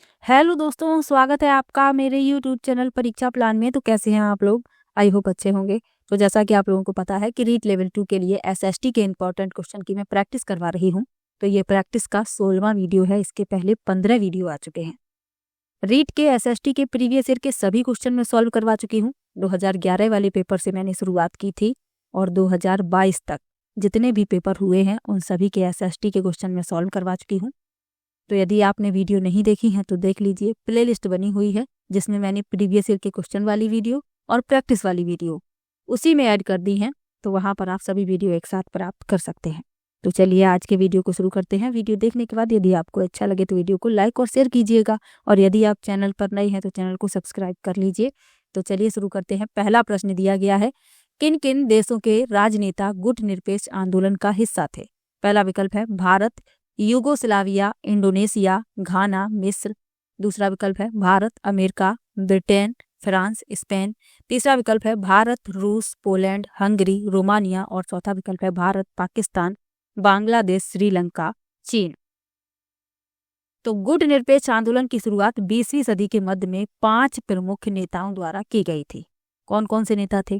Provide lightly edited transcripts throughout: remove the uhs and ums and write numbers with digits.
Hello दोस्तों, स्वागत है आपका मेरे यूट्यूब चैनल परीक्षा प्लान में। तो कैसे हैं आप लोग? आई होप अच्छे होंगे। तो जैसा कि आप लोगों को पता है कि रीट लेवल 2 के लिए एसएसटी के इंपॉर्टेंट क्वेश्चन की मैं प्रैक्टिस करवा रही हूँ। तो ये प्रैक्टिस का 16वां वीडियो है। इसके पहले 15 वीडियो आ चुके हैं। रीट के एसएसटी के प्रीवियस ईयर के सभी क्वेश्चन मैं सॉल्व करवा चुकी हूँ। 2011 वाले पेपर से मैंने शुरुआत की थी और 2022 तक जितने भी पेपर हुए हैं उन सभी के एसएसटी के क्वेश्चन मैं सॉल्व करवा चुकी हूँ। तो यदि आपने वीडियो नहीं देखी है तो देख लीजिए, प्लेलिस्ट बनी हुई है जिसमें मैंने प्रीवियस ईयर के क्वेश्चन वाली वीडियो और प्रैक्टिस वाली वीडियो उसी में ऐड कर दी हैं। तो वहां पर आप सभी वीडियो एक साथ प्राप्त कर सकते हैं। तो चलिए आज के वीडियो को शुरू करते हैं। वीडियो देखने के बाद यदि आपको अच्छा लगे तो वीडियो को लाइक और शेयर कीजिएगा, और यदि आप चैनल पर नए हैं तो चैनल को सब्सक्राइब कर लीजिए। तो चलिए शुरू करते हैं। पहला प्रश्न दिया गया है, किन किन देशों के राजनेता गुटनिरपेक्ष आंदोलन का हिस्सा थे? पहला विकल्प है भारत, यूगोस्लाविया, इंडोनेशिया, घाना, मिस्र। दूसरा विकल्प है Bharat, America, Britain, France, Spain. तीसरा विकल्प है भारत, रूस, पोलैंड, हंगरी, रोमानिया। और चौथा विकल्प है भारत, पाकिस्तान, बांग्लादेश, श्रीलंका, चीन। तो गुट निरपेक्ष आंदोलन की शुरुआत 20वीं सदी के मध्य में 5 प्रमुख नेताओं द्वारा की गई थी। कौन कौन से नेता थे?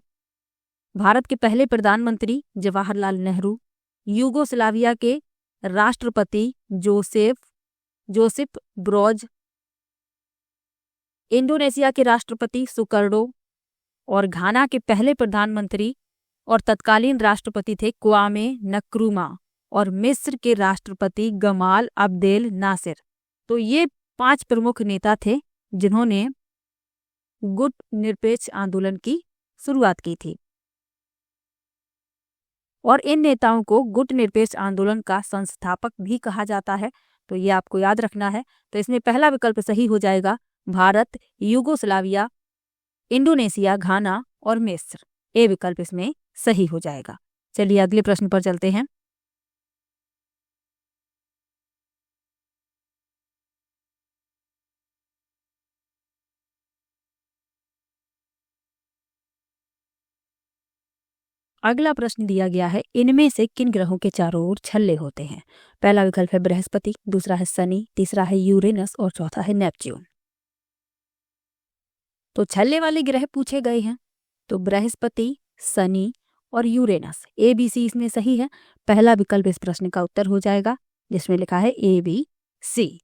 भारत के पहले प्रधानमंत्री जवाहरलाल नेहरू, यूगोस्लाविया के राष्ट्रपति जोसेफ ब्रोज, इंडोनेशिया के राष्ट्रपति सुकर्डो, और घाना के पहले प्रधानमंत्री और तत्कालीन राष्ट्रपति थे क्वामे नक्रुमा, और मिस्र के राष्ट्रपति गमाल अब्देल नासिर। तो ये 5 प्रमुख नेता थे जिन्होंने गुट निरपेक्ष आंदोलन की शुरुआत की थी, और इन नेताओं को गुट निरपेक्ष आंदोलन का संस्थापक भी कहा जाता है। तो ये आपको याद रखना है। तो इसमें पहला विकल्प सही हो जाएगा, भारत, यूगोस्लाविया, इंडोनेशिया, घाना और मिस्र। ए विकल्प इसमें सही हो जाएगा। चलिए अगले प्रश्न पर चलते हैं। अगला प्रश्न दिया गया है, इनमें से किन ग्रहों के चारों ओर छल्ले होते हैं? पहला विकल्प है बृहस्पति, दूसरा है शनि, तीसरा है यूरेनस और चौथा है नेपच्यून। तो छल्ले वाले ग्रह पूछे गए हैं, तो बृहस्पति, शनि और यूरेनस। ए बी सी इसमें सही है। पहला विकल्प इस प्रश्न का उत्तर हो जाएगा जिसमें लिखा है ए बी सी।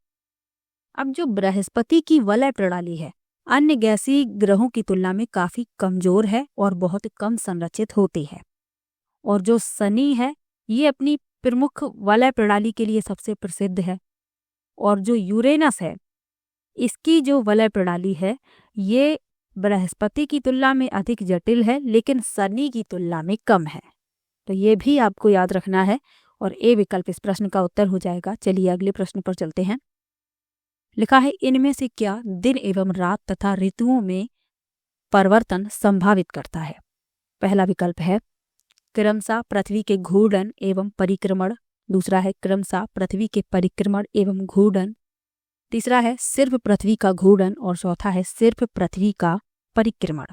अब जो बृहस्पति की वलय प्रणाली है अन्य गैसीय ग्रहों की तुलना में काफी कमजोर है और बहुत कम संरचित होती है। और जो शनि है ये अपनी प्रमुख वलय प्रणाली के लिए सबसे प्रसिद्ध है। और जो यूरेनस है इसकी जो वलय प्रणाली है ये बृहस्पति की तुलना में अधिक जटिल है लेकिन शनि की तुलना में कम है। तो ये भी आपको याद रखना है और ए विकल्प इस प्रश्न का उत्तर हो जाएगा। चलिए अगले प्रश्न पर चलते हैं। लिखा है, इनमें से क्या दिन एवं रात तथा ऋतुओं में परिवर्तन संभावित करता है? पहला विकल्प है क्रमशः पृथ्वी के घूर्णन एवं परिक्रमण, दूसरा है क्रमशः पृथ्वी के परिक्रमण एवं घूर्णन, तीसरा है सिर्फ पृथ्वी का घूर्णन और चौथा है सिर्फ पृथ्वी का परिक्रमण।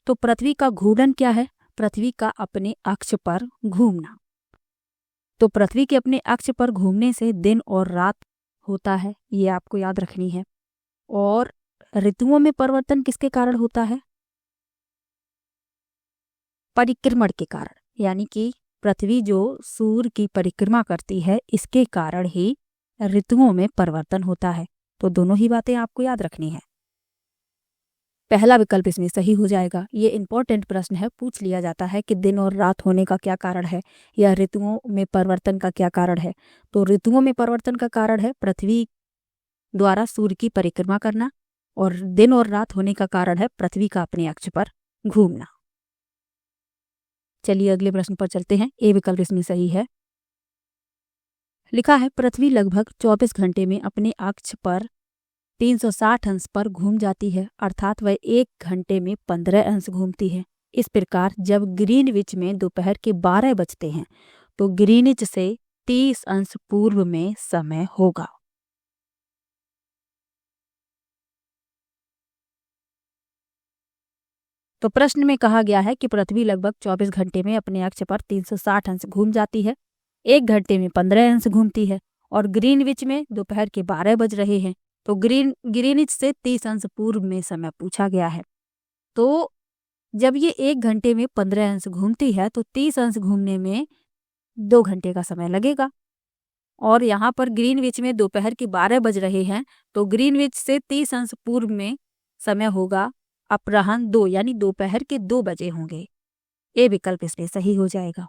तो पृथ्वी का घूर्णन क्या है? पृथ्वी का अपने अक्ष पर घूमना। तो पृथ्वी के अपने अक्ष पर घूमने से दिन और रात होता है, ये आपको याद रखनी है। और ऋतुओं में परिवर्तन किसके कारण होता है? परिक्रमण के कारण, यानी कि पृथ्वी जो सूर्य की परिक्रमा करती है इसके कारण ही ऋतुओं में परिवर्तन होता है। तो दोनों ही बातें आपको याद रखनी है। पहला विकल्प इसमें सही हो जाएगा। ये इंपॉर्टेंट प्रश्न है, पूछ लिया जाता है कि दिन और रात होने का क्या कारण है या ऋतुओं में परिवर्तन का क्या कारण है। तो ऋतुओं में परिवर्तन का कारण है पृथ्वी द्वारा सूर्य की परिक्रमा करना, और दिन और रात होने का कारण है पृथ्वी का अपने अक्ष पर घूमना। चलिए अगले प्रश्न पर चलते हैं। ए विकल्प इसमें सही है। लिखा है, पृथ्वी लगभग 24 घंटे में अपने अक्ष पर 360 अंश पर घूम जाती है, अर्थात वह 1 घंटे में 15 अंश घूमती है। इस प्रकार जब ग्रीनविच में दोपहर के 12 बजते हैं तो ग्रीनिच से 30 अंश पूर्व में समय होगा। तो प्रश्न में कहा गया है कि पृथ्वी लगभग 24 घंटे में अपने अक्ष पर 360 अंश घूम जाती है। 1 घंटे में 15 अंश घूमती है और ग्रीनविच में दोपहर के 12 बज रहे हैं। तो ग्रीनविच से 30 अंश पूर्व में समय पूछा गया है। तो जब ये 1 घंटे में 15 अंश घूमती है तो 30 अंश घूमने में 2 घंटे का समय लगेगा। और यहाँ पर ग्रीनविच में दोपहर के 12 बज रहे हैं, तो ग्रीनविच से 30 अंश पूर्व में समय होगा अपराह्न 2 यानी दोपहर के 2 बजे होंगे। ए विकल्प इसमें सही हो जाएगा।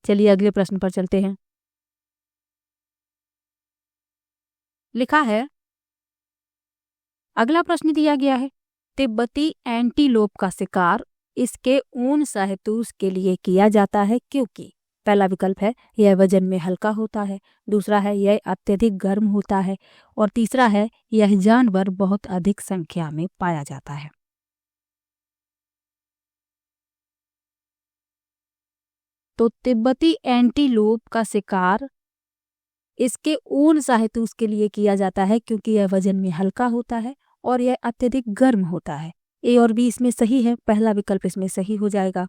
चलिए अगले प्रश्न पर चलते हैं। लिखा है, अगला प्रश्न दिया गया है, तिब्बती एंटीलोप का शिकार इसके ऊन शहतूश के लिए किया जाता है क्योंकि पहला विकल्प है यह वजन में हल्का होता है, दूसरा है यह अत्यधिक गर्म होता है और तीसरा है यह जानवर बहुत अधिक संख्या में पाया जाता है। तो तिब्बती एंटीलोप का शिकार इसके ऊन शहतूश के लिए किया जाता है क्योंकि यह वजन में हल्का होता है और यह अत्यधिक गर्म होता है। ए और बी इसमें सही है, पहला विकल्प इसमें सही हो जाएगा।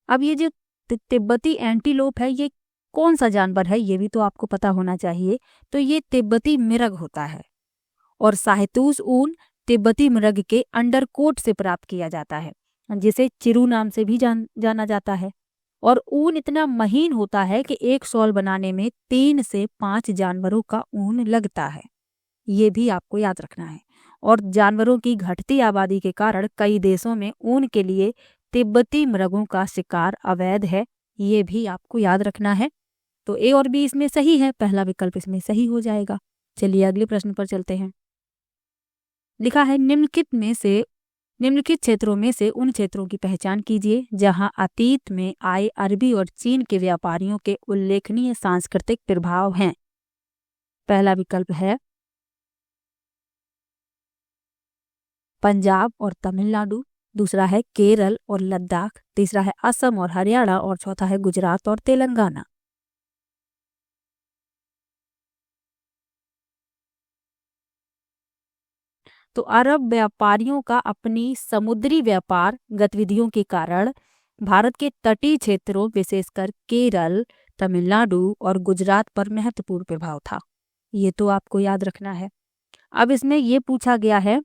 अब ये जो तिब्बती एंटीलोप है ये कौन सा जानवर है ये भी तो आपको पता होना चाहिए। तो ये तिब्बती मिरग होता है और शहतूश ऊन तिब्बती मिरग के अंडरकोट से प्राप्त किया जाता है जिसे चिरू नाम से भी जाना जाता है। और ऊन इतना महीन होता है कि एक शॉल बनाने में 3 से 5 जानवरों का ऊन लगता है, ये भी आपको याद रखना है। और जानवरों की घटती आबादी के कारण कई देशों में ऊन के लिए तिब्बती मृगों का शिकार अवैध है, ये भी आपको याद रखना है। तो ए और बी इसमें सही है, पहला विकल्प इसमें सही हो जाएगा। चलिए अगले प्रश्न पर चलते हैं। लिखा है, निम्नलिखित क्षेत्रों में से उन क्षेत्रों की पहचान कीजिए जहां अतीत में आए अरबी और चीन के व्यापारियों के उल्लेखनीय सांस्कृतिक प्रभाव हैं। पहला विकल्प है पंजाब और तमिलनाडु, दूसरा है केरल और लद्दाख, तीसरा है असम और हरियाणा और चौथा है गुजरात और तेलंगाना। तो अरब व्यापारियों का अपनी समुद्री व्यापार गतिविधियों के कारण भारत के तटीय क्षेत्रों विशेषकर केरल, तमिलनाडु और गुजरात पर महत्वपूर्ण प्रभाव था, ये तो आपको याद रखना है। अब इसमें ये पूछा गया है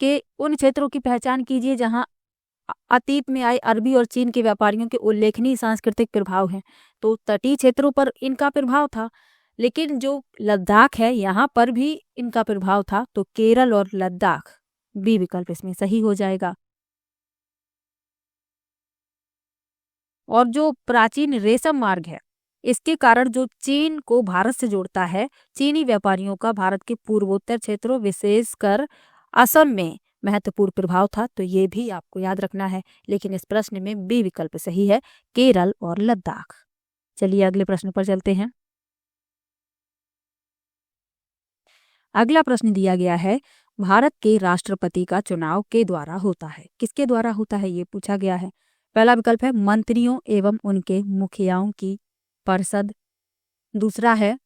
कि उन क्षेत्रों की पहचान कीजिए जहां अतीत में आए अरबी और चीन के व्यापारियों के उल्लेखनीय सांस्कृतिक प्रभाव हैं। तो तटीय क्षेत्रों पर इनका प्रभाव था, लेकिन जो लद्दाख है यहाँ पर भी इनका प्रभाव था। तो केरल और लद्दाख, बी विकल्प इसमें सही हो जाएगा। और जो प्राचीन रेशम मार्ग है इसके कारण जो चीन को भारत से जोड़ता है, चीनी व्यापारियों का भारत के पूर्वोत्तर क्षेत्रों विशेषकर असम में महत्वपूर्ण प्रभाव था, तो ये भी आपको याद रखना है। लेकिन इस प्रश्न में बी विकल्प सही है, केरल और लद्दाख। चलिए अगले प्रश्न पर चलते हैं। अगला प्रश्न दिया गया है, भारत के राष्ट्रपति का चुनाव के द्वारा होता है, किसके द्वारा होता है ये पूछा गया है। पहला विकल्प है मंत्रियों एवं उनके मुखियाओं की परिषद, दूसरा है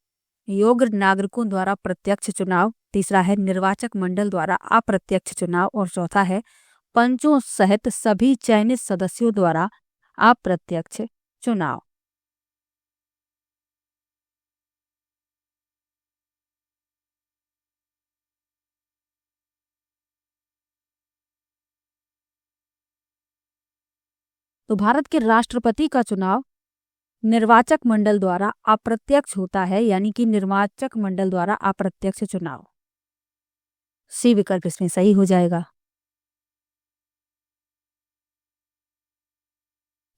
योग्य नागरिकों द्वारा प्रत्यक्ष चुनाव, तीसरा है निर्वाचक मंडल द्वारा अप्रत्यक्ष चुनाव और चौथा है पंचों सहित सभी चयनित सदस्यों द्वारा अप्रत्यक्ष चुनाव। तो भारत के राष्ट्रपति का चुनाव निर्वाचक मंडल द्वारा अप्रत्यक्ष होता है, यानी कि निर्वाचक मंडल द्वारा अप्रत्यक्ष चुनाव, सी विकल्प इसमें सही हो जाएगा।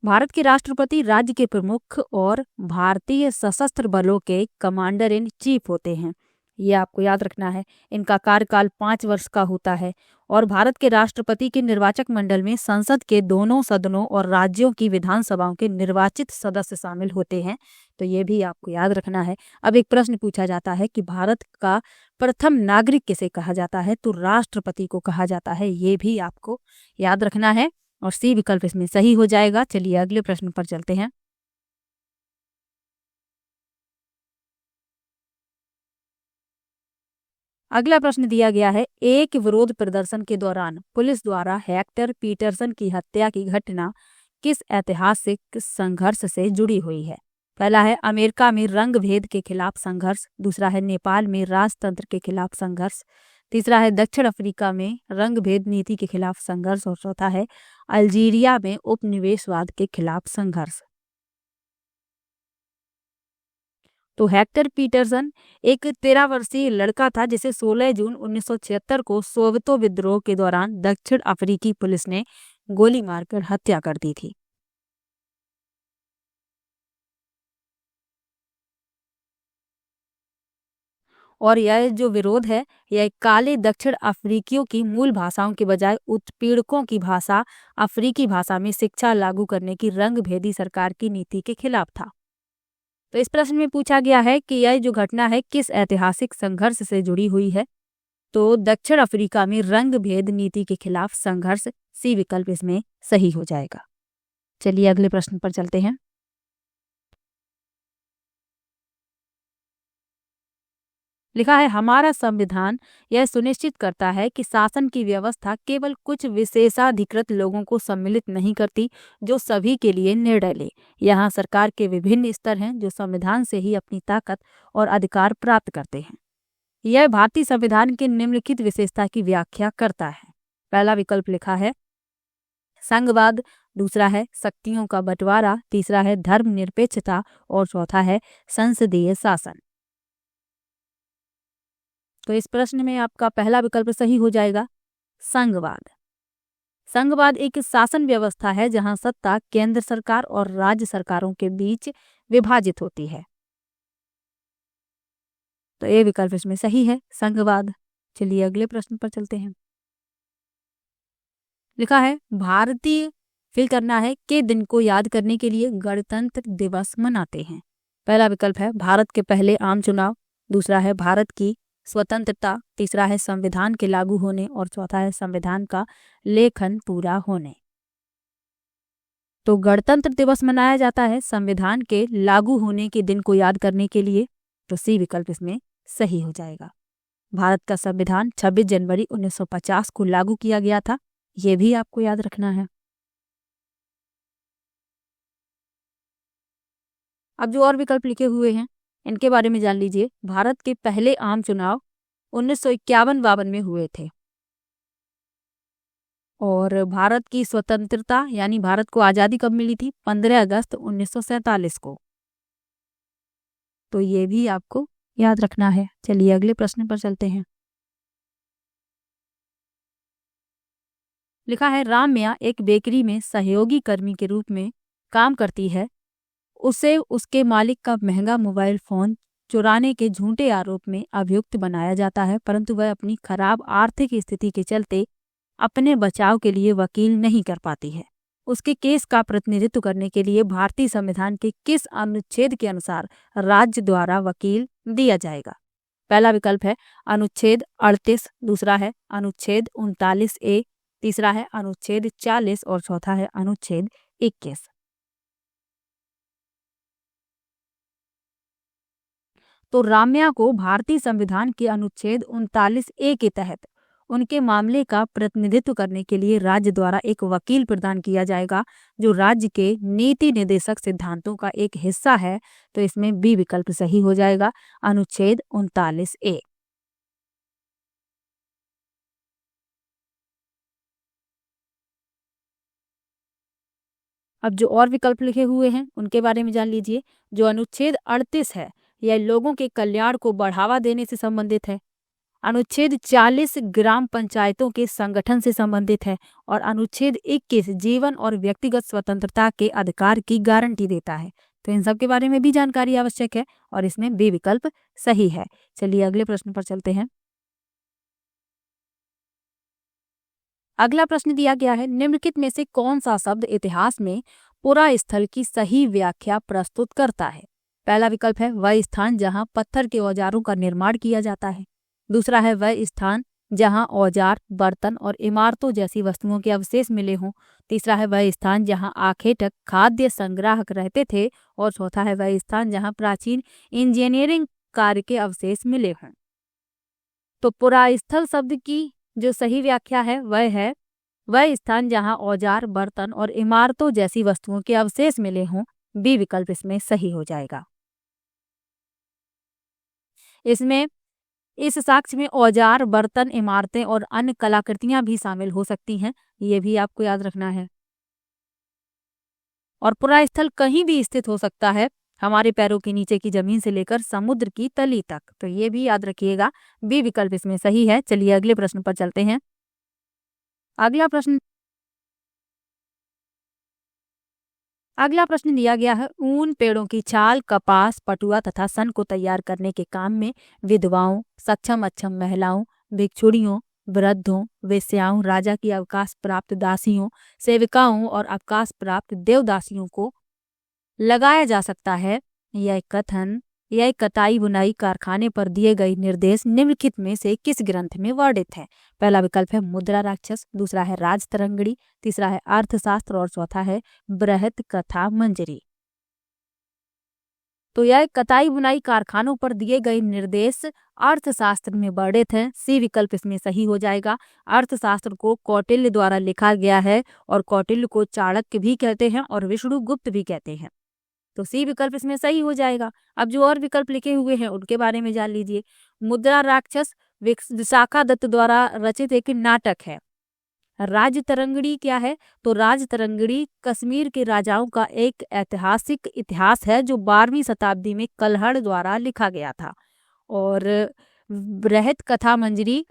भारत के राष्ट्रपति राज्य के प्रमुख और भारतीय सशस्त्र बलों के कमांडर इन चीफ होते हैं, ये आपको याद रखना है। इनका कार्यकाल 5 वर्ष का होता है और भारत के राष्ट्रपति के निर्वाचक मंडल में संसद के दोनों सदनों और राज्यों की विधानसभाओं के निर्वाचित सदस्य शामिल होते हैं, तो ये भी आपको याद रखना है। अब एक प्रश्न पूछा जाता है कि भारत का प्रथम नागरिक किसे कहा जाता है, तो राष्ट्रपति को कहा जाता है, ये भी आपको याद रखना है और सी विकल्प इसमें सही हो जाएगा। चलिए अगले प्रश्न पर चलते हैं। अगला प्रश्न दिया गया है, एक विरोध प्रदर्शन के दौरान पुलिस द्वारा हेक्टर पीटरसन की हत्या की घटना किस ऐतिहासिक संघर्ष से जुड़ी हुई है? पहला है अमेरिका में रंग भेद के खिलाफ संघर्ष, दूसरा है नेपाल में राजतंत्र के खिलाफ संघर्ष, तीसरा है दक्षिण अफ्रीका में रंग भेद नीति के खिलाफ संघर्ष और चौथा है अल्जीरिया में उपनिवेशवाद के खिलाफ संघर्ष। तो हेक्टर पीटरसन एक 13 वर्षीय लड़का था जिसे 16 जून 1976 को सोवेतो विद्रोह के दौरान दक्षिण अफ्रीकी पुलिस ने गोली मारकर हत्या कर दी थी। और यह जो विरोध है यह काले दक्षिण अफ्रीकियों की मूल भाषाओं के बजाय उत्पीड़कों की भाषा अफ्रीकी भाषा में शिक्षा लागू करने की रंग भेदी सरकार की नीति के खिलाफ था। तो इस प्रश्न में पूछा गया है कि यह जो घटना है किस ऐतिहासिक संघर्ष से जुड़ी हुई है? तो दक्षिण अफ्रीका में रंग भेद नीति के खिलाफ संघर्ष, सी विकल्प इसमें सही हो जाएगा। चलिए अगले प्रश्न पर चलते हैं। लिखा है, हमारा संविधान यह सुनिश्चित करता है कि शासन की व्यवस्था केवल कुछ विशेषाधिकृत लोगों को सम्मिलित नहीं करती जो सभी के लिए निर्णय ले। यहाँ सरकार के विभिन्न स्तर हैं जो संविधान से ही अपनी ताकत और अधिकार प्राप्त करते हैं। यह भारतीय संविधान के निम्नलिखित विशेषता की व्याख्या करता है। पहला विकल्प लिखा है संघवाद, दूसरा है शक्तियों का बंटवारा, तीसरा है धर्मनिरपेक्षता और चौथा है संसदीय शासन। तो इस प्रश्न में आपका पहला विकल्प सही हो जाएगा, संघवाद। संघवाद एक शासन व्यवस्था है जहां सत्ता केंद्र सरकार और राज्य सरकारों के बीच विभाजित होती है। तो ये विकल्प इसमें सही है, संघवाद। चलिए अगले प्रश्न पर चलते हैं। लिखा है, भारतीय फिल करना है के दिन को याद करने के लिए गणतंत्र दिवस मनाते हैं। पहला विकल्प है भारत के पहले आम चुनाव, दूसरा है भारत की स्वतंत्रता, तीसरा है संविधान के लागू होने और चौथा है संविधान का लेखन पूरा होने। तो गणतंत्र दिवस मनाया जाता है संविधान के लागू होने के दिन को याद करने के लिए। तो सी विकल्प इसमें सही हो जाएगा। भारत का संविधान 26 जनवरी 1950 को लागू किया गया था, ये भी आपको याद रखना है। अब जो और विकल्प लिखे हुए हैं इनके बारे में जान लीजिए। भारत के पहले आम चुनाव 1951-52 में हुए थे और भारत की स्वतंत्रता यानी भारत को आज़ादी कब मिली थी? 15 अगस्त 1947 को। तो ये भी आपको याद रखना है। चलिए अगले प्रश्न पर चलते हैं। लिखा है, राम्या एक बेकरी में सहयोगी कर्मी के रूप में काम करती है। उसे उसके मालिक का महंगा मोबाइल फोन चुराने के झूठे आरोप में अभियुक्त बनाया जाता है, परंतु वह अपनी खराब आर्थिक स्थिति के चलते अपने बचाव के लिए वकील नहीं कर पाती है। उसके केस का प्रतिनिधित्व करने के लिए भारतीय संविधान के किस अनुच्छेद के अनुसार राज्य द्वारा वकील दिया जाएगा? पहला विकल्प है अनुच्छेद 38, दूसरा है अनुच्छेद 39A, तीसरा है अनुच्छेद 40 और चौथा है अनुच्छेद 21। तो राम्या को भारतीय संविधान के अनुच्छेद 39A के तहत उनके मामले का प्रतिनिधित्व करने के लिए राज्य द्वारा एक वकील प्रदान किया जाएगा जो राज्य के नीति निर्देशक सिद्धांतों का एक हिस्सा है। तो इसमें बी विकल्प सही हो जाएगा, अनुच्छेद 39A। अब जो और विकल्प लिखे हुए हैं उनके बारे में जान लीजिए। जो अनुच्छेद 38 है यह लोगों के कल्याण को बढ़ावा देने से संबंधित है। अनुच्छेद 40 ग्राम पंचायतों के संगठन से संबंधित है और अनुच्छेद 21 जीवन और व्यक्तिगत स्वतंत्रता के अधिकार की गारंटी देता है। तो इन सब के बारे में भी जानकारी आवश्यक है और इसमें बी विकल्प सही है। चलिए अगले प्रश्न पर चलते हैं। अगला प्रश्न दिया गया है, निम्नलिखित में से कौन सा शब्द इतिहास में पुरा स्थल की सही व्याख्या प्रस्तुत करता है? पहला विकल्प है वह स्थान जहां पत्थर के औजारों का निर्माण किया जाता है, दूसरा है वह स्थान जहां औजार, बर्तन और इमारतों जैसी वस्तुओं के अवशेष मिले हों, तीसरा है वह स्थान जहां आखेटक खाद्य संग्राहक रहते थे और चौथा है वह स्थान जहां प्राचीन इंजीनियरिंग कार्य के अवशेष मिले हों। तो पुरास्थल शब्द की जो सही व्याख्या है वह स्थान जहां औजार, बर्तन और इमारतों जैसी वस्तुओं के अवशेष मिले हों। बी विकल्प इसमें सही हो जाएगा। इसमें इस साक्ष्य में औजार, बर्तन, इमारतें और अन्य कलाकृतियां भी शामिल हो सकती हैं, ये भी आपको याद रखना है। और पुरास्थल कहीं भी स्थित हो सकता है, हमारे पैरों के नीचे की जमीन से लेकर समुद्र की तली तक, तो ये भी याद रखिएगा। बी विकल्प इसमें सही है। चलिए अगले प्रश्न पर चलते हैं। अगला प्रश्न दिया गया है, ऊन, पेड़ों की छाल, कपास, पटुआ तथा सन को तैयार करने के काम में विधवाओं, सक्षम अक्षम महिलाओं, भिक्षुणियों, वृद्धों, वेश्याओं, राजा की अवकाश प्राप्त दासियों, सेविकाओं और अवकाश प्राप्त देवदासियों को लगाया जा सकता है। यह कताई बुनाई कारखाने पर दिए गए निर्देश निम्नलिखित में से किस ग्रंथ में वर्णित है? पहला विकल्प है मुद्रा राक्षस, दूसरा है राजतरंगिणी, तीसरा है अर्थशास्त्र और चौथा है बृहत कथा मंजरी। तो यह कताई बुनाई कारखानों पर दिए गए निर्देश अर्थशास्त्र में वर्णित हैं। सी विकल्प इसमें सही हो जाएगा। अर्थशास्त्र को कौटिल्य द्वारा लिखा गया है और कौटिल्य को चाणक्य भी कहते हैं और विष्णुगुप्त भी कहते हैं, तो सी विकल्प इसमें सही हो जाएगा। अब जो और विकल्प लिखे हुए हैं उनके बारे में जान लीजिए। मुद्रा राक्षस विशाखा दत्त द्वारा रचित एक नाटक है। राजतरंगिणी क्या है? तो राजतरंगिणी कश्मीर के राजाओं का एक ऐतिहासिक इतिहास है जो 12वीं शताब्दी में कल्हड़ द्वारा लिखा गया था। और बृहत कथा मंजरी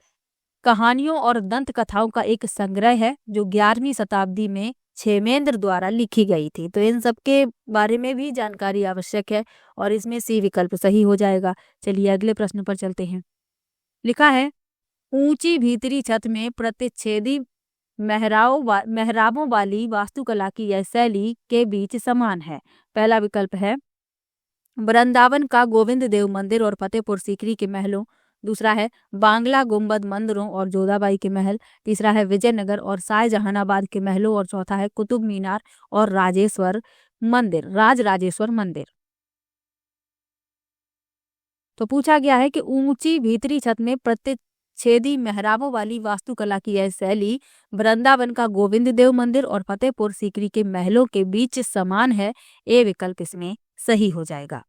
कहानियों और दंत कथाओं का एक संग्रह है जो 11वीं शताब्दी में क्षेमेंद्र द्वारा लिखी गई थी। तो इन सब के बारे में भी जानकारी आवश्यक है और इसमें सी विकल्प सही हो जाएगा। चलिए अगले प्रश्न पर चलते हैं। लिखा है, ऊंची भीतरी छत में प्रतिच्छेदी मेहराबों वाली वास्तुकला की यह शैली के बीच समान है। पहला विकल्प है वृंदावन का गोविंद देव मंदिर और फतेहपुर सीकरी के महलों, दूसरा है बांग्ला गुंबद मंदिरों और जोधाबाई के महल, तीसरा है विजयनगर और शाहजहानाबाद के महलों और चौथा है कुतुब मीनार और राजराजेश्वर मंदिर। तो पूछा गया है कि ऊंची भीतरी छत में प्रतिच्छेदी मेहराबों वाली वास्तुकला की यह शैली वृंदावन का गोविंद देव मंदिर और फतेहपुर सीकरी के महलों के बीच समान है। ए विकल्प इसमें सही हो जाएगा।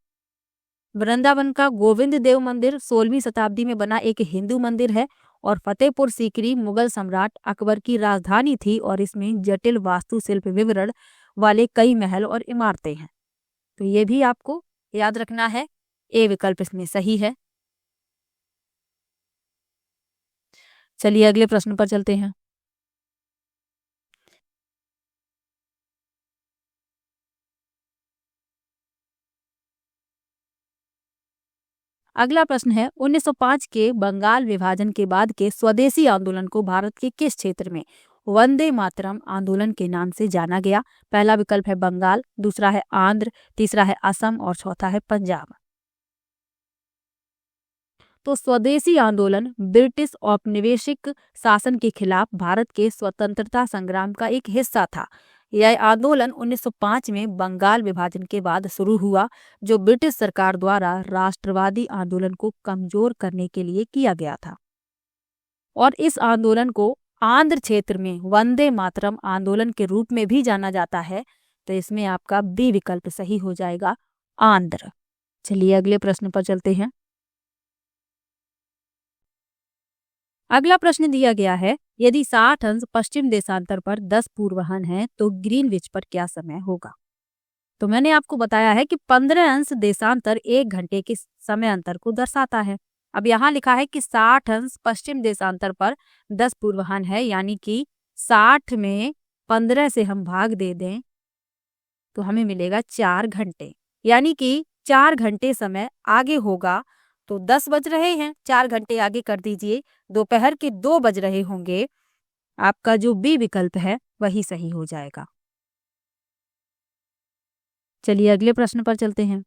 वृंदावन का गोविंद देव मंदिर 16वीं शताब्दी में बना एक हिंदू मंदिर है और फतेहपुर सीकरी मुगल सम्राट अकबर की राजधानी थी और इसमें जटिल वास्तुशिल्प विवरण वाले कई महल और इमारतें हैं। तो ये भी आपको याद रखना है। ए विकल्प इसमें सही है। चलिए अगले प्रश्न पर चलते हैं। अगला प्रश्न है, 1905 के बंगाल विभाजन के बाद के स्वदेशी आंदोलन को भारत के किस क्षेत्र में वंदे मातरम आंदोलन के नाम से जाना गया? पहला विकल्प है बंगाल, दूसरा है आंध्र, तीसरा है असम और चौथा है पंजाब। तो स्वदेशी आंदोलन ब्रिटिश औपनिवेशिक शासन के खिलाफ भारत के स्वतंत्रता संग्राम का एक हिस्सा था। यह आंदोलन 1905 में बंगाल विभाजन के बाद शुरू हुआ, जो ब्रिटिश सरकार द्वारा राष्ट्रवादी आंदोलन को कमजोर करने के लिए किया गया था। और इस आंदोलन को आंध्र क्षेत्र में वंदे मातरम आंदोलन के रूप में भी जाना जाता है। तो इसमें आपका बी विकल्प सही हो जाएगा, आंध्र। चलिए अगले प्रश्न पर चलते हैं। अगला प्रश्न दिया गया है, यदि 60 अंश पश्चिम देशांतर पर 10 पूर्वाह्न है तो ग्रीनविच पर क्या समय होगा? तो मैंने आपको बताया है कि 15 अंश देशांतर 1 घंटे के समय अंतर को दर्शाता है। अब यहाँ लिखा है कि 60 अंश पश्चिम देशांतर पर 10 पूर्वाह्न है, यानी कि 60 में 15 से हम भाग दे दें तो हमें मिलेगा 4 घंटे, यानी कि 4 घंटे समय आगे होगा। तो 10 बज रहे हैं, 4 घंटे आगे कर दीजिए, दोपहर के 2 बज रहे होंगे। आपका जो बी विकल्प है वही सही हो जाएगा। चलिए अगले प्रश्न पर चलते हैं।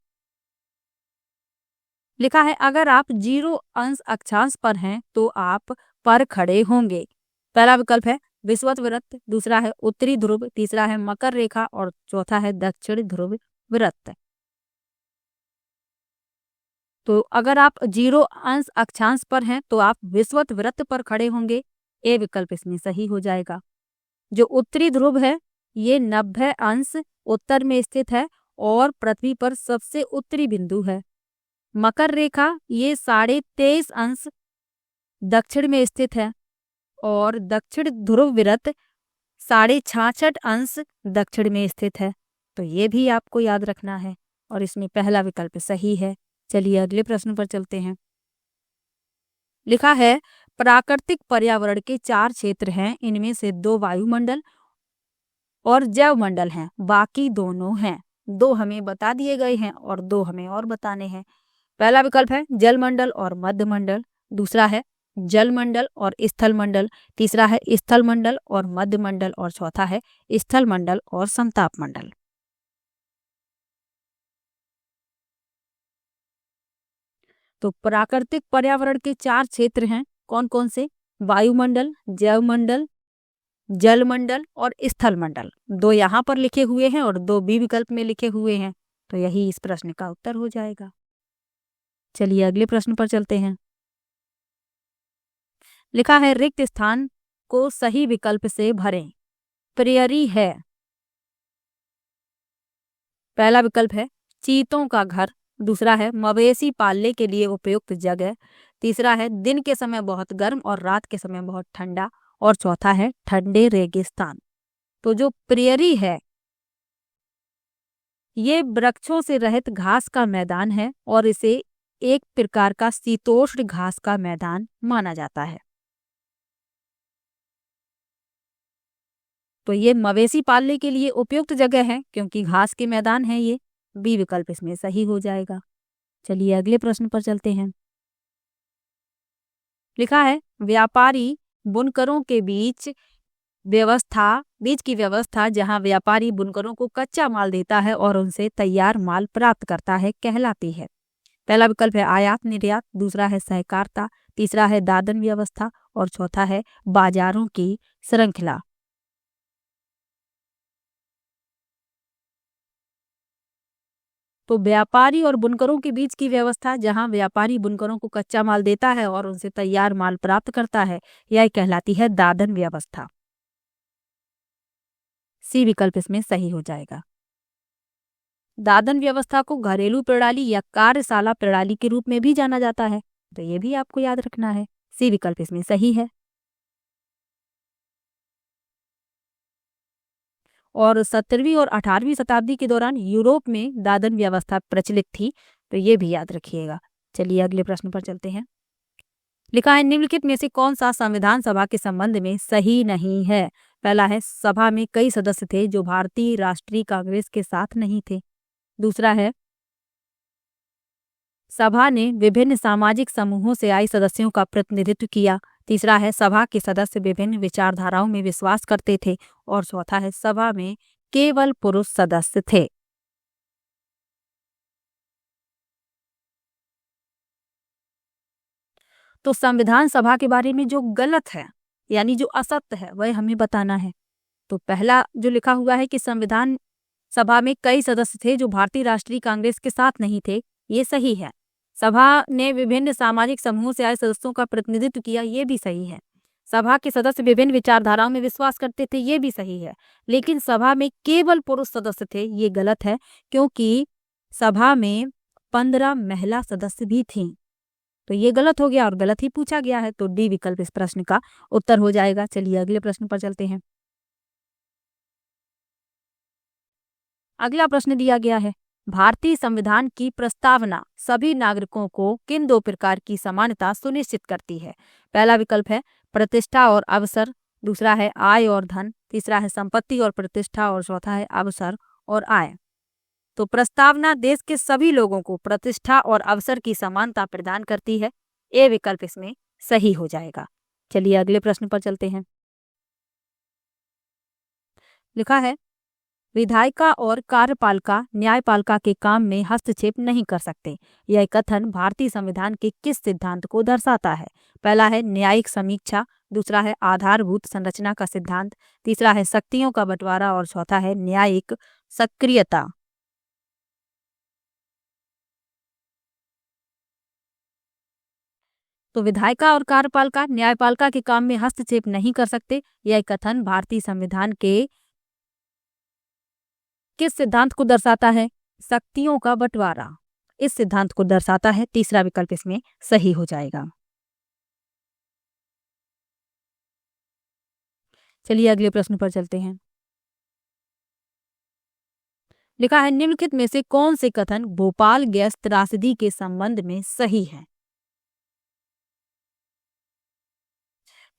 लिखा है, अगर आप 0 अंश अक्षांश पर हैं तो आप पर खड़े होंगे। पहला विकल्प है विषुवत वृत्त, दूसरा है उत्तरी ध्रुव, तीसरा है मकर रेखा और चौथा है दक्षिण ध्रुव वृत्त। तो अगर आप 0 अंश अक्षांश पर हैं तो आप विषुवत वृत्त पर खड़े होंगे। ए विकल्प इसमें सही हो जाएगा। जो उत्तरी ध्रुव है ये 90 अंश उत्तर में स्थित है और पृथ्वी पर सबसे उत्तरी बिंदु है। मकर रेखा ये 23.5 अंश दक्षिण में स्थित है और दक्षिण ध्रुव वृत्त 66.5 अंश दक्षिण में स्थित है। तो ये भी आपको याद रखना है और इसमें पहला विकल्प सही है। चलिए अगले प्रश्न पर चलते हैं। लिखा है प्राकृतिक पर्यावरण के 4 क्षेत्र हैं, इनमें से 2 वायुमंडल और जैव मंडल हैं, बाकी दोनों हैं। 2 हमें बता दिए गए हैं और 2 हमें और बताने हैं। पहला विकल्प है जल मंडल और मध्य मंडल, दूसरा है जल मंडल और स्थल मंडल, तीसरा है स्थल मंडल और मध्य मंडल और चौथा है स्थल मंडल और समताप मंडल। तो प्राकृतिक पर्यावरण के 4 क्षेत्र हैं, कौन कौन से? वायुमंडल, जैव मंडल, जल मंडल और स्थल मंडल। 2 यहाँ पर लिखे हुए हैं और 2 बी विकल्प में लिखे हुए हैं, तो यही इस प्रश्न का उत्तर हो जाएगा। चलिए अगले प्रश्न पर चलते हैं। लिखा है रिक्त स्थान को सही विकल्प से भरें। प्रेयरी है। पहला विकल्प है चीतों का घर, दूसरा है मवेशी पालने के लिए उपयुक्त जगह, तीसरा है दिन के समय बहुत गर्म और रात के समय बहुत ठंडा और चौथा है ठंडे रेगिस्तान। तो जो प्रेयरी है ये वृक्षों से रहित घास का मैदान है और इसे एक प्रकार का शीतोष्ण घास का मैदान माना जाता है। तो ये मवेशी पालने के लिए उपयुक्त जगह है क्योंकि घास के मैदान है ये। बी विकल्प इसमें सही हो जाएगा। चलिए अगले प्रश्न पर चलते हैं। लिखा है व्यापारी बुनकरों के बीच की व्यवस्था जहां व्यापारी बुनकरों को कच्चा माल देता है और उनसे तैयार माल प्राप्त करता है कहलाती है। पहला विकल्प है आयात निर्यात, दूसरा है सहकारिता, तीसरा है दादन व्यवस्था और चौथा है बाजारों की श्रृंखला। तो व्यापारी और बुनकरों के बीच की व्यवस्था जहां व्यापारी बुनकरों को कच्चा माल देता है और उनसे तैयार माल प्राप्त करता है, यह कहलाती है दादन व्यवस्था। सी विकल्प इसमें सही हो जाएगा। दादन व्यवस्था को घरेलू प्रणाली या कार्यशाला प्रणाली के रूप में भी जाना जाता है, तो ये भी आपको याद रखना है। सी विकल्प इसमें सही है। और 17वीं और 18वीं शताब्दी के दौरान यूरोप में दादन व्यवस्था प्रचलित थी, तो ये भी याद रखिएगा। चलिए अगले प्रश्न पर चलते हैं। लिखा है निम्नलिखित में से कौन सा संविधान सभा के संबंध में सही नहीं है? पहला है सभा में कई सदस्य थे जो भारतीय राष्ट्रीय कांग्रेस के साथ नहीं थे, दूसरा है सभा ने विभिन्न सामाजिक समूहों से आए सदस्यों का प्रतिनिधित्व किया, तीसरा है सभा के सदस्य विभिन्न विचारधाराओं में विश्वास करते थे और चौथा है सभा में केवल पुरुष सदस्य थे। तो संविधान सभा के बारे में जो गलत है यानी जो असत्य है वह हमें बताना है। तो पहला जो लिखा हुआ है कि संविधान सभा में कई सदस्य थे जो भारतीय राष्ट्रीय कांग्रेस के साथ नहीं थे, ये सही है। सभा ने विभिन्न सामाजिक समूहों से आए सदस्यों का प्रतिनिधित्व किया, ये भी सही है। सभा के सदस्य विभिन्न विचारधाराओं में विश्वास करते थे, ये भी सही है। लेकिन सभा में केवल पुरुष सदस्य थे, ये गलत है क्योंकि सभा में 15 महिला सदस्य भी थीं। तो ये गलत हो गया और गलत ही पूछा गया है, तो डी विकल्प इस प्रश्न का उत्तर हो जाएगा। चलिए अगले प्रश्न पर चलते हैं। अगला प्रश्न दिया गया है भारतीय संविधान की प्रस्तावना सभी नागरिकों को किन 2 प्रकार की समानता सुनिश्चित करती है? पहला विकल्प है प्रतिष्ठा और अवसर, दूसरा है आय और धन, तीसरा है संपत्ति और प्रतिष्ठा और चौथा है अवसर और आय। तो प्रस्तावना देश के सभी लोगों को प्रतिष्ठा और अवसर की समानता प्रदान करती है। ए विकल्प इसमें सही हो जाएगा। चलिए अगले प्रश्न पर चलते हैं। लिखा है विधायिका और कार्यपालिका न्यायपालिका के काम में हस्तक्षेप नहीं कर सकते। यह कथन भारतीय संविधान के किस सिद्धांत को दर्शाता है? पहला है न्यायिक समीक्षा, दूसरा है आधारभूत संरचना का सिद्धांत, तीसरा है शक्तियों का बंटवारा और चौथा है न्यायिक सक्रियता। तो विधायिका और कार्यपालिका न्यायपालिका के काम में हस्तक्षेप नहीं कर सकते। यह कथन भारतीय संविधान के किस सिद्धांत को दर्शाता है? शक्तियों का बंटवारा इस सिद्धांत को दर्शाता है। तीसरा विकल्प इसमें सही हो जाएगा। चलिए अगले प्रश्न पर चलते हैं। लिखा है निम्नलिखित में से कौन से कथन भोपाल गैस त्रासदी के संबंध में सही है?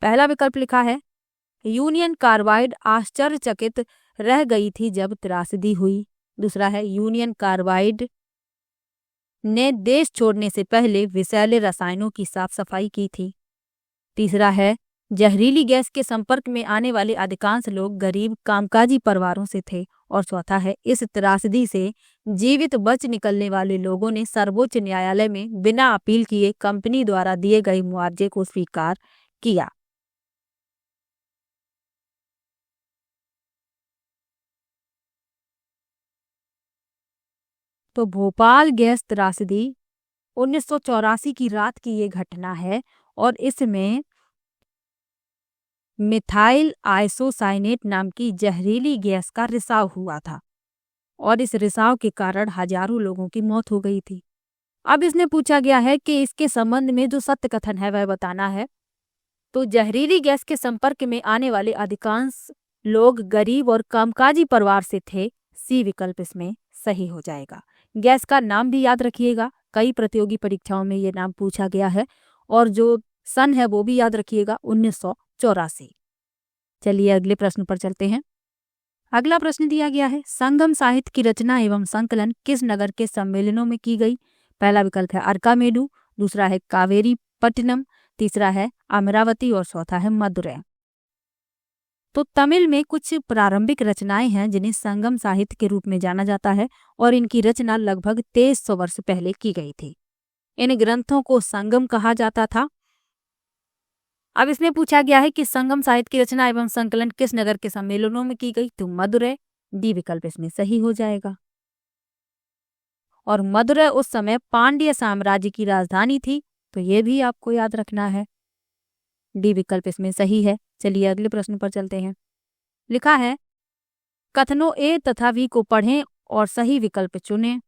पहला विकल्प लिखा है यूनियन कार्बाइड आश्चर्यचकित रह गई थी जब त्रासदी हुई। दूसरा है यूनियन कार्बाइड ने देश छोड़ने से पहले विषैले रसायनों की साफ सफाई की थी। तीसरा है जहरीली गैस के संपर्क में आने वाले अधिकांश लोग गरीब कामकाजी परिवारों से थे। और चौथा है इस त्रासदी से जीवित बच निकलने वाले लोगों ने सर्वोच्च न्यायालय में बिना अपील किए कंपनी द्वारा दिए गए मुआवजे को स्वीकार किया। तो भोपाल गैस त्रासदी 1984 की रात की ये घटना है और इसमें मिथाइल आइसोसाइनेट नाम की जहरीली गैस का रिसाव हुआ था और इस रिसाव के कारण हजारों लोगों की मौत हो गई थी। अब इसने पूछा गया है कि इसके संबंध में जो सत्य कथन है वह बताना है। तो जहरीली गैस के संपर्क में आने वाले अधिकांश लोग गरीब और कामकाजी परिवार से थे। सी विकल्प इसमें सही हो जाएगा। गैस का नाम भी याद रखिएगा, कई प्रतियोगी परीक्षाओं में ये नाम पूछा गया है और जो सन है वो भी याद रखिएगा 1984। चलिए अगले प्रश्न पर चलते हैं। अगला प्रश्न दिया गया है संगम साहित्य की रचना एवं संकलन किस नगर के सम्मेलनों में की गई? पहला विकल्प है अरकामेडू, दूसरा है कावेरी पट्टनम, तीसरा है अमरावती और चौथा है मदुरै। तो तमिल में कुछ प्रारंभिक रचनाएं हैं जिन्हें संगम साहित्य के रूप में जाना जाता है और इनकी रचना लगभग 2300 वर्ष पहले की गई थी। इन ग्रंथों को संगम कहा जाता था। अब इसमें पूछा गया है कि संगम साहित्य की रचना एवं संकलन किस नगर के सम्मेलनों में की गई? तो मदुरै। डी विकल्प इसमें सही हो जाएगा। और मदुरै उस समय पांड्य साम्राज्य की राजधानी थी, तो ये भी आपको याद रखना है। डी विकल्प इसमें सही है। चलिए अगले प्रश्न पर चलते हैं। लिखा है कथनों ए तथा बी को पढ़ें और सही विकल्प चुनें।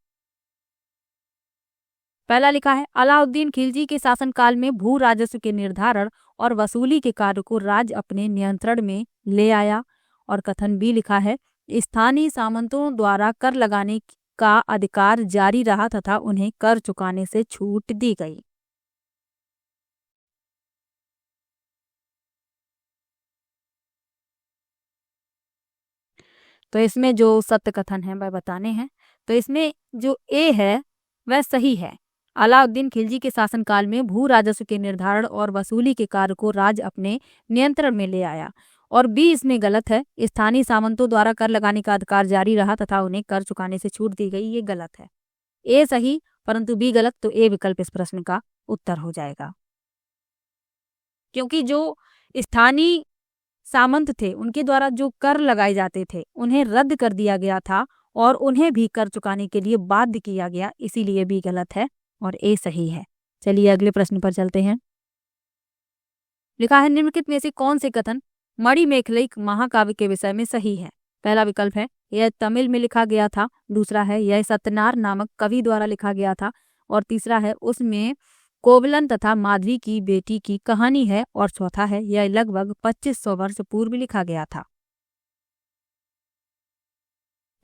पहला लिखा है अलाउद्दीन खिलजी के शासनकाल में भू राजस्व के निर्धारण और वसूली के कार्य को राज्य अपने नियंत्रण में ले आया। और कथन बी लिखा है स्थानीय सामंतों द्वारा कर लगाने का अधिकार जारी रहा तथा उन्हें कर चुकाने से छूट दी गई। तो इसमें जो सत्य कथन है वह बताने हैं। तो इसमें जो ए है वह सही है। अलाउद्दीन खिलजी के शासनकाल में भू राजस्व के निर्धारण और वसूली के कार्य को राज्य अपने नियंत्रण में ले आया। और बी इसमें गलत है। स्थानीय सामंतों द्वारा कर लगाने का अधिकार जारी रहा तथा उन्हें कर चुकाने से छूट दी गई, ये गलत है। ए सही परंतु बी गलत, तो ए विकल्प इस प्रश्न का उत्तर हो जाएगा। क्योंकि जो स्थानीय सामंत थे उनके द्वारा जो कर लगाए जाते थे उन्हें रद्द कर दिया गया था और उन्हें भी कर चुकाने के लिए बाध्य किया गया, इसीलिए भी गलत है और ए सही है। चलिए अगले प्रश्न पर चलते हैं। लिखा है निम्नलिखित में से कौन से कथन मणिमेखलाई महाकाव्य के विषय में सही है? पहला विकल्प है यह तमिल में लिखा गया था, दूसरा है यह सत्यनार नामक कवि द्वारा लिखा गया था और तीसरा है उसमें कोवलन तथा माधवी की बेटी की कहानी है और चौथा है यह लगभग 2500 वर्ष पूर्व लिखा गया था।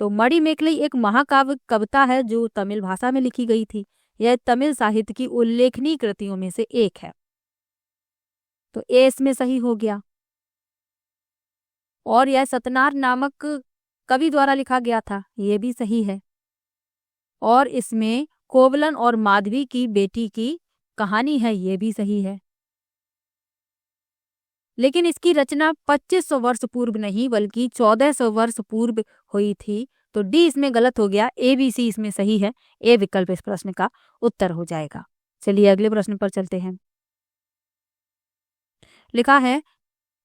तो मणिमेखलाई एक महाकाव्य कविता है जो तमिल भाषा में लिखी गई थी। यह तमिल साहित्य की उल्लेखनीय कृतियों में से एक है, तो ए इसमें सही हो गया। और यह सत्यनार नामक कवि द्वारा लिखा गया था, यह भी सही है। और इसमें कोवलन और माधवी की बेटी की कहानी है, ये भी सही है। लेकिन इसकी रचना 2500 वर्ष पूर्व नहीं बल्कि 1400 वर्ष पूर्व हुई थी, तो डी इसमें गलत हो गया। ए बी सी इसमें सही है। ए विकल्प इस प्रश्न का उत्तर हो जाएगा। चलिए अगले प्रश्न पर चलते हैं। लिखा है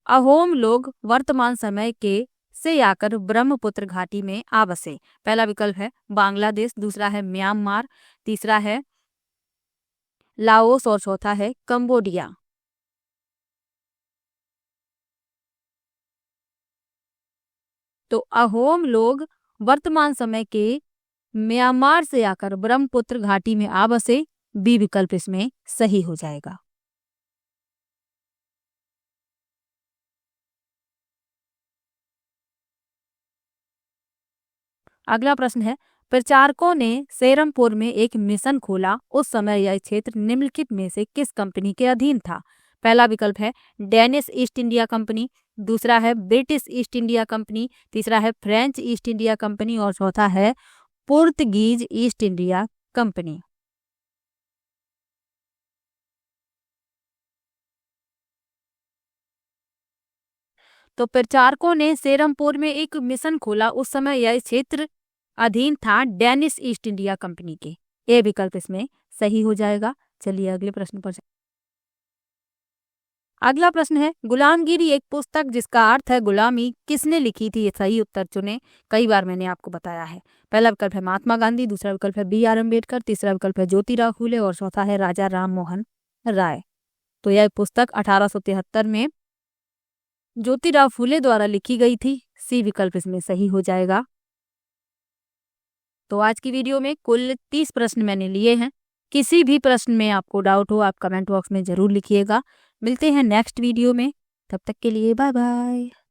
अहोम लोग वर्तमान समय के से आकर ब्रह्मपुत्र घाटी में आ बसे। पहला विकल्प है बांग्लादेश, दूसरा है म्यांमार, तीसरा है लाओस और चौथा है कंबोडिया। तो अहोम लोग वर्तमान समय के म्यांमार से आकर ब्रह्मपुत्र घाटी में आ बसे। बी विकल्प इसमें सही हो जाएगा। अगला प्रश्न है, प्रचारकों ने सेरमपुर में एक मिशन खोला, उस समय यह क्षेत्र निम्नलिखित में से किस कंपनी के अधीन था? पहला विकल्प है डेनिश ईस्ट इंडिया कंपनी, दूसरा है ब्रिटिश ईस्ट इंडिया कंपनी, तीसरा है फ्रेंच ईस्ट इंडिया कंपनी और चौथा है पुर्तगीज ईस्ट इंडिया कंपनी। तो प्रचारकों ने सेरमपुर में एक मिशन खोला, उस समय यह क्षेत्र अधीन था डेनिश ईस्ट इंडिया कंपनी के। ए विकल्प इसमें सही हो जाएगा। चलिए अगले प्रश्न पर अगला प्रश्न है, गुलामगिरी एक पुस्तक जिसका अर्थ है गुलामी किसने लिखी थी? ये सही उत्तर चुने। कई बार मैंने आपको बताया है। पहला विकल्प है महात्मा गांधी, दूसरा विकल्प है बी.आर. अम्बेडकर, तीसरा विकल्प है ज्योतिराव फूले और चौथा है राजा राम मोहन राय। तो यह पुस्तक 1873 में ज्योतिराव फूले द्वारा लिखी गई थी। सी विकल्प इसमें सही हो जाएगा। तो आज की वीडियो में कुल 30 प्रश्न मैंने लिए हैं। किसी भी प्रश्न में आपको डाउट हो आप कमेंट बॉक्स में जरूर लिखिएगा। मिलते हैं नेक्स्ट वीडियो में, तब तक के लिए बाय बाय।